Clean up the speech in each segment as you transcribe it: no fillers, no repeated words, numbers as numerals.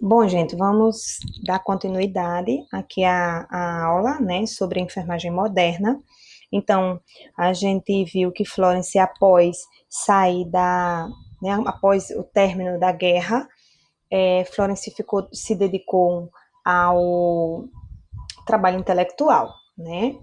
Bom, gente, vamos dar continuidade aqui à aula, né, sobre a enfermagem moderna. Então, a gente viu que Florence, após sair após o término da guerra, Florence se dedicou ao trabalho intelectual, né?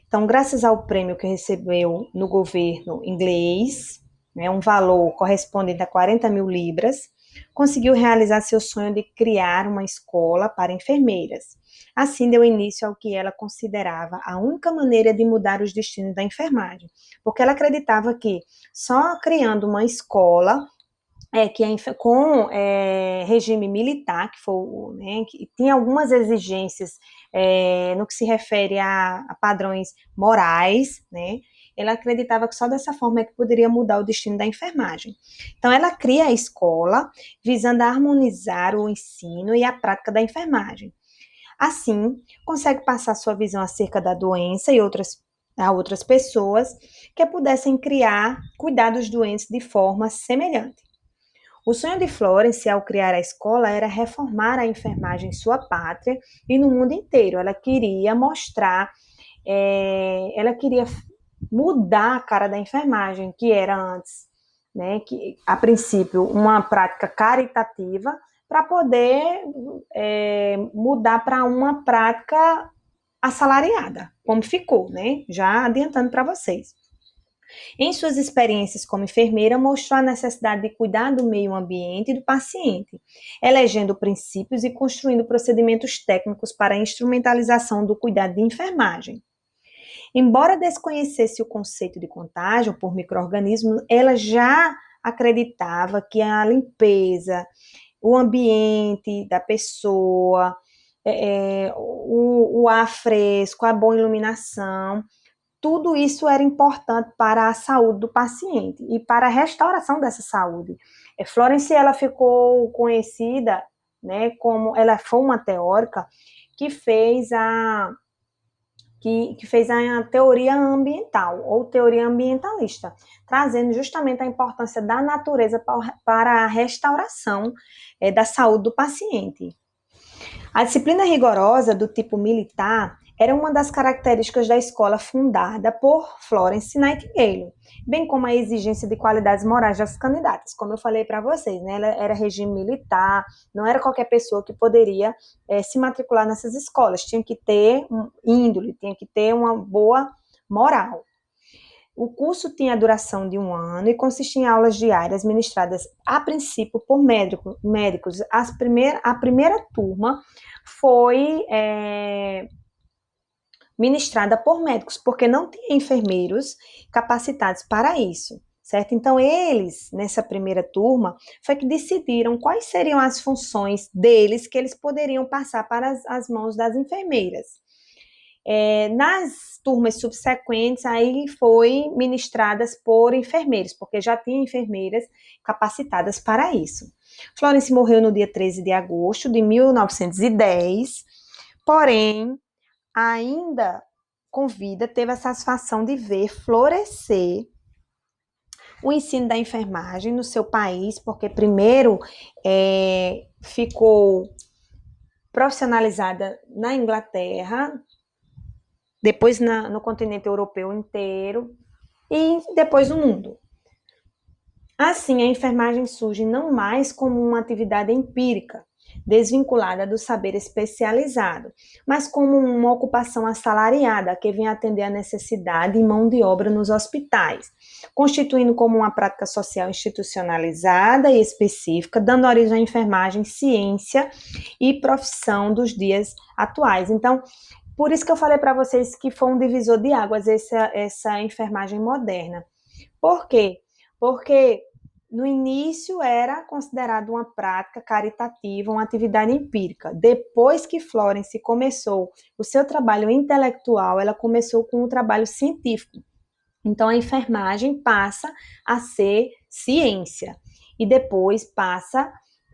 Então, graças ao prêmio que recebeu no governo inglês, né, um valor correspondente a 40 mil libras, conseguiu realizar seu sonho de criar uma escola para enfermeiras. Assim, deu início ao que ela considerava a única maneira de mudar os destinos da enfermagem, porque ela acreditava que só criando uma escola com regime militar, que foi, né, que tinha algumas exigências no que se refere a padrões morais, né? Ela acreditava que só dessa forma é que poderia mudar o destino da enfermagem. Então, ela cria a escola visando harmonizar o ensino e a prática da enfermagem. Assim, consegue passar sua visão acerca da doença e a outras pessoas que pudessem cuidar dos doentes de forma semelhante. O sonho de Florence, ao criar a escola, era reformar a enfermagem em sua pátria e no mundo inteiro. Ela queria mudar a cara da enfermagem, que era antes, né, que a princípio uma prática caritativa, para poder mudar para uma prática assalariada, como ficou, né? Já adiantando para vocês. Em suas experiências como enfermeira, mostrou a necessidade de cuidar do meio ambiente e do paciente, elegendo princípios e construindo procedimentos técnicos para a instrumentalização do cuidado de enfermagem. Embora desconhecesse o conceito de contágio por micro-organismos, ela já acreditava que a limpeza, o ambiente da pessoa, o ar fresco, a boa iluminação, tudo isso era importante para a saúde do paciente e para a restauração dessa saúde. Florence, ela ficou conhecida, né, como ela foi uma teórica que fez que fez a teoria ambiental ou teoria ambientalista, trazendo justamente a importância da natureza para a restauração da saúde do paciente. A disciplina rigorosa do tipo militar era uma das características da escola fundada por Florence Nightingale, bem como a exigência de qualidades morais das candidatas. Como eu falei para vocês, né, ela era regime militar, não era qualquer pessoa que poderia se matricular nessas escolas, tinha que ter índole, tinha que ter uma boa moral. O curso tinha a duração de um ano e consistia em aulas diárias ministradas, a princípio, por médicos. A primeira turma foi ministrada por médicos, porque não tinha enfermeiros capacitados para isso, certo? Então, eles, nessa primeira turma, foi que decidiram quais seriam as funções deles que eles poderiam passar para as mãos das enfermeiras. Nas turmas subsequentes, aí foi ministradas por enfermeiros, porque já tinha enfermeiras capacitadas para isso. Florence morreu no dia 13 de agosto de 1910, porém, ainda com vida, teve a satisfação de ver florescer o ensino da enfermagem no seu país, porque primeiro ficou profissionalizada na Inglaterra, depois no continente europeu inteiro e depois no mundo. Assim, a enfermagem surge não mais como uma atividade empírica, desvinculada do saber especializado, mas como uma ocupação assalariada que vem atender a necessidade e mão de obra nos hospitais, constituindo como uma prática social institucionalizada e específica, dando origem à enfermagem, ciência e profissão dos dias atuais. Então, por isso que eu falei para vocês que foi um divisor de águas essa enfermagem moderna. Por quê? Porque no início era considerado uma prática caritativa, uma atividade empírica. Depois que Florence começou o seu trabalho intelectual, ela começou com o trabalho científico. Então a enfermagem passa a ser ciência e depois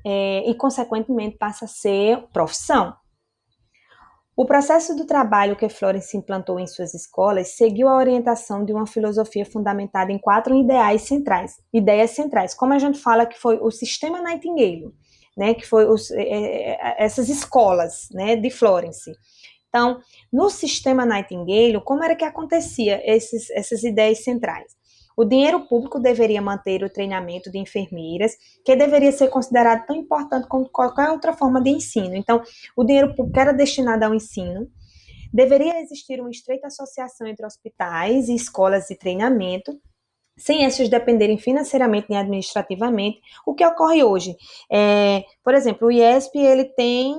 e consequentemente passa a ser profissão. O processo do trabalho que Florence implantou em suas escolas seguiu a orientação de uma filosofia fundamentada em quatro ideias centrais, como a gente fala que foi o sistema Nightingale. né, que foi essas escolas, né, de Florence. Então, no sistema Nightingale, como era que acontecia essas ideias centrais? O dinheiro público deveria manter o treinamento de enfermeiras, que deveria ser considerado tão importante como qualquer outra forma de ensino. Então, o dinheiro público era destinado ao ensino, deveria existir uma estreita associação entre hospitais e escolas de treinamento, sem esses dependerem financeiramente e administrativamente, o que ocorre hoje. Por exemplo, o IESP ele tem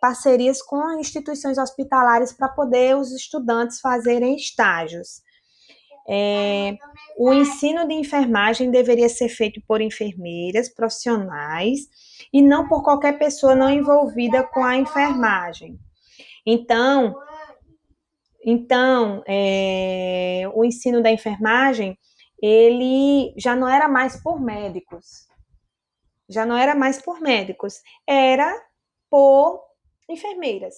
parcerias com instituições hospitalares para poder os estudantes fazerem estágios. O ensino de enfermagem deveria ser feito por enfermeiras profissionais e não por qualquer pessoa não envolvida com a enfermagem. Então, o ensino da enfermagem, ele já não era mais por médicos. Já não era mais por médicos, era por enfermeiras.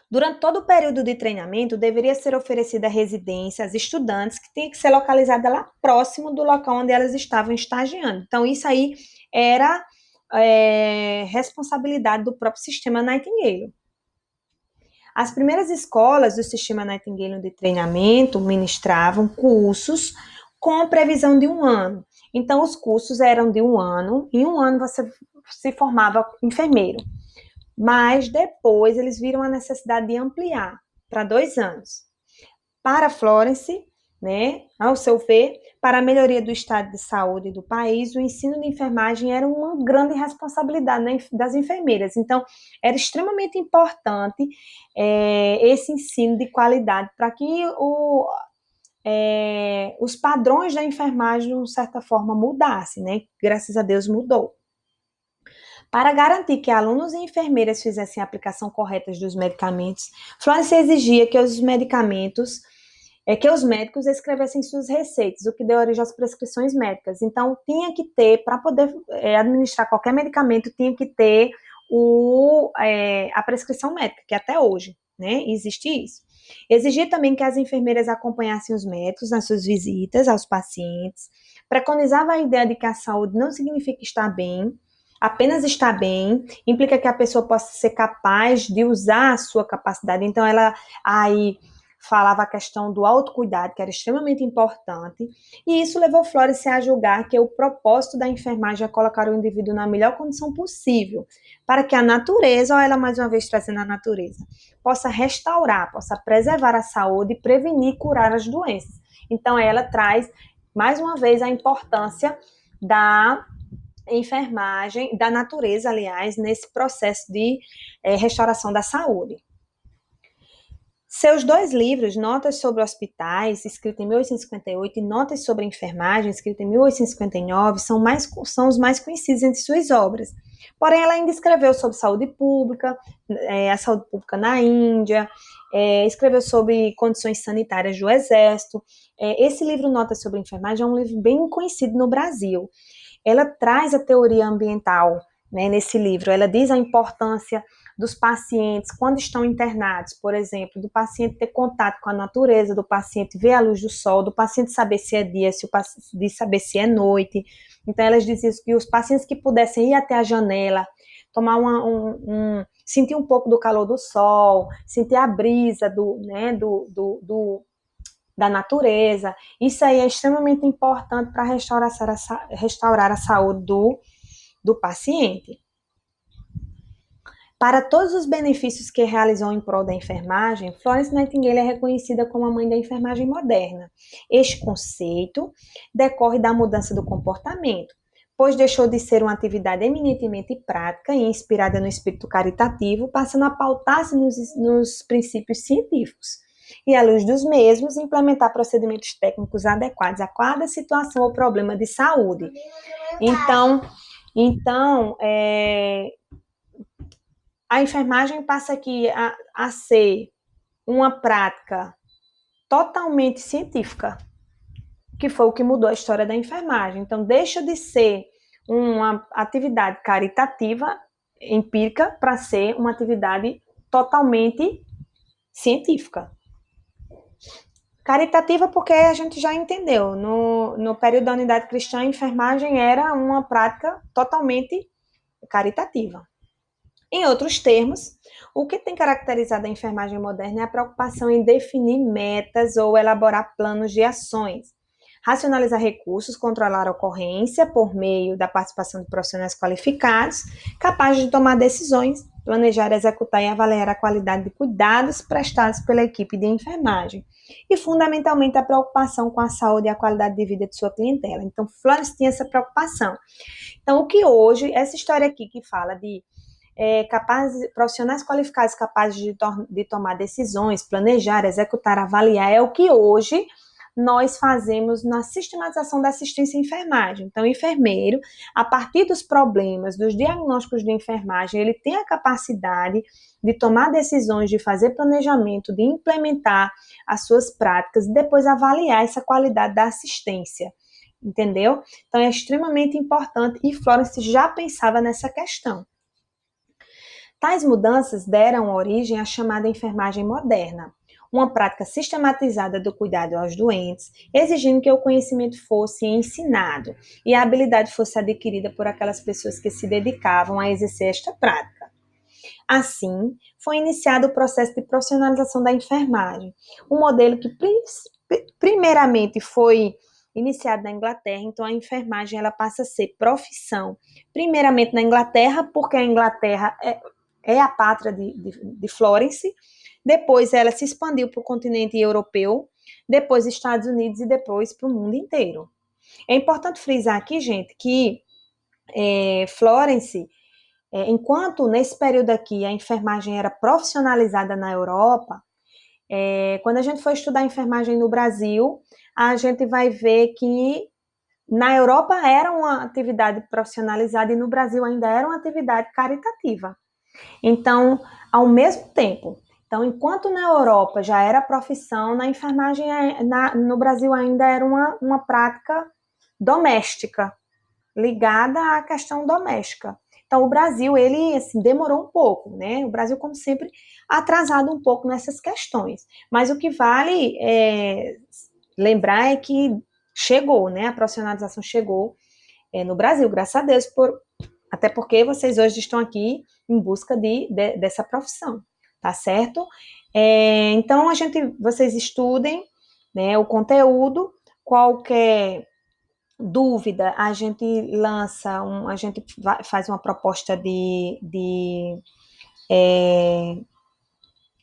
Durante todo o período de treinamento, deveria ser oferecida residência às estudantes, que tinha que ser localizada lá próximo do local onde elas estavam estagiando. Então, isso aí era responsabilidade do próprio sistema Nightingale. As primeiras escolas do sistema Nightingale de treinamento ministravam cursos com previsão de 1 ano. Então, os cursos eram de 1 ano, em 1 ano você se formava enfermeiro. Mas depois eles viram a necessidade de ampliar para 2 anos. Para Florence, né, ao seu ver, para a melhoria do estado de saúde do país, o ensino de enfermagem era uma grande responsabilidade das enfermeiras. Então, era extremamente importante esse ensino de qualidade para que os padrões da enfermagem, de certa forma, mudassem, né? Graças a Deus mudou. Para garantir que alunos e enfermeiras fizessem a aplicação correta dos medicamentos, Florence exigia que os médicos escrevessem suas receitas, o que deu origem às prescrições médicas. Então, tinha que ter, para poder administrar qualquer medicamento, tinha que ter a prescrição médica, que até hoje, né, existe isso. Exigia também que as enfermeiras acompanhassem os médicos nas suas visitas aos pacientes, preconizava a ideia de que a saúde não significa estar bem, apenas estar bem, implica que a pessoa possa ser capaz de usar a sua capacidade. Então, ela aí falava a questão do autocuidado, que era extremamente importante, e isso levou Florence a julgar que o propósito da enfermagem é colocar o indivíduo na melhor condição possível, para que a natureza, olha ela mais uma vez trazendo a natureza, possa restaurar, possa preservar a saúde e prevenir e curar as doenças. Então, ela traz, mais uma vez, a importância da enfermagem, da natureza, aliás, nesse processo de restauração da saúde. Seus 2 livros, Notas sobre Hospitais, escrito em 1858, e Notas sobre Enfermagem, escrito em 1859, são os mais conhecidos entre suas obras. Porém, ela ainda escreveu sobre saúde pública, a saúde pública na Índia, escreveu sobre condições sanitárias do Exército. Esse livro, Notas sobre Enfermagem, é um livro bem conhecido no Brasil. Ela traz a teoria ambiental, né, nesse livro. Ela diz a importância dos pacientes, quando estão internados, por exemplo, do paciente ter contato com a natureza, do paciente ver a luz do sol, do paciente saber se é dia, de saber se é noite. Então, elas diziam que os pacientes que pudessem ir até a janela, tomar sentir um pouco do calor do sol, sentir a brisa da natureza, isso aí é extremamente importante para restaurar a saúde do paciente. Para todos os benefícios que realizou em prol da enfermagem, Florence Nightingale é reconhecida como a mãe da enfermagem moderna. Este conceito decorre da mudança do comportamento, pois deixou de ser uma atividade eminentemente prática e inspirada no espírito caritativo, passando a pautar-se nos princípios científicos. E, à luz dos mesmos, implementar procedimentos técnicos adequados a cada situação ou problema de saúde. Então, a enfermagem passa aqui a ser uma prática totalmente científica, que foi o que mudou a história da enfermagem. Então, deixa de ser uma atividade caritativa, empírica, para ser uma atividade totalmente científica. Caritativa porque a gente já entendeu, no período da unidade cristã, a enfermagem era uma prática totalmente caritativa. Em outros termos, o que tem caracterizado a enfermagem moderna é a preocupação em definir metas ou elaborar planos de ações, racionalizar recursos, controlar a ocorrência por meio da participação de profissionais qualificados, capazes de tomar decisões, planejar, executar e avaliar a qualidade de cuidados prestados pela equipe de enfermagem. E, fundamentalmente, a preocupação com a saúde e a qualidade de vida de sua clientela. Então, Florence tinha essa preocupação. Então, o que hoje, essa história aqui que fala de profissionais qualificados capazes de tomar decisões, planejar, executar, avaliar, é o que hoje nós fazemos na sistematização da assistência à enfermagem. Então, o enfermeiro, a partir dos problemas, dos diagnósticos de enfermagem, ele tem a capacidade de tomar decisões, de fazer planejamento, de implementar as suas práticas e depois avaliar essa qualidade da assistência. Entendeu? Então, é extremamente importante e Florence já pensava nessa questão. Tais mudanças deram origem à chamada enfermagem moderna, uma prática sistematizada do cuidado aos doentes, exigindo que o conhecimento fosse ensinado e a habilidade fosse adquirida por aquelas pessoas que se dedicavam a exercer esta prática. Assim, foi iniciado o processo de profissionalização da enfermagem, um modelo que primeiramente foi iniciado na Inglaterra. Então a enfermagem ela passa a ser profissão, primeiramente na Inglaterra, porque a Inglaterra é a pátria de Florence. Depois ela se expandiu para o continente europeu, depois Estados Unidos e depois para o mundo inteiro. É importante frisar aqui, gente, que Florence, enquanto nesse período aqui a enfermagem era profissionalizada na Europa, quando a gente for estudar enfermagem no Brasil, a gente vai ver que na Europa era uma atividade profissionalizada e no Brasil ainda era uma atividade caritativa. Então, ao mesmo tempo, então, enquanto na Europa já era profissão, na enfermagem no Brasil ainda era uma prática doméstica, ligada à questão doméstica. Então, o Brasil, ele assim, demorou um pouco, né? O Brasil, como sempre, atrasado um pouco nessas questões. Mas o que vale lembrar é que chegou, né? A profissionalização chegou no Brasil, graças a Deus, até porque vocês hoje estão aqui em busca dessa profissão, tá certo? Então, vocês estudem, né, o conteúdo, qualquer dúvida, a gente faz uma proposta de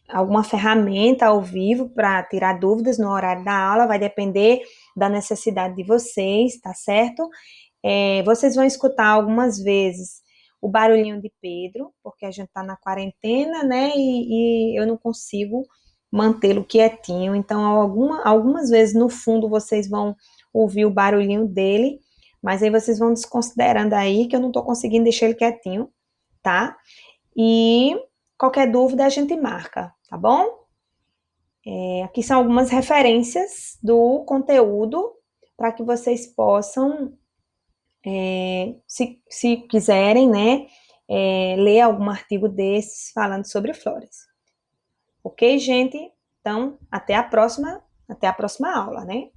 alguma ferramenta ao vivo para tirar dúvidas no horário da aula, vai depender da necessidade de vocês, tá certo? Vocês vão escutar algumas vezes o barulhinho de Pedro, porque a gente está na quarentena, né? E eu não consigo mantê-lo quietinho. Então, algumas vezes no fundo vocês vão ouvir o barulhinho dele, mas aí vocês vão desconsiderando aí que eu não estou conseguindo deixar ele quietinho, tá? E qualquer dúvida a gente marca, tá bom? Aqui são algumas referências do conteúdo para que vocês possam se quiserem, né, ler algum artigo desses falando sobre flores. Ok, gente? Então, até a próxima aula, né?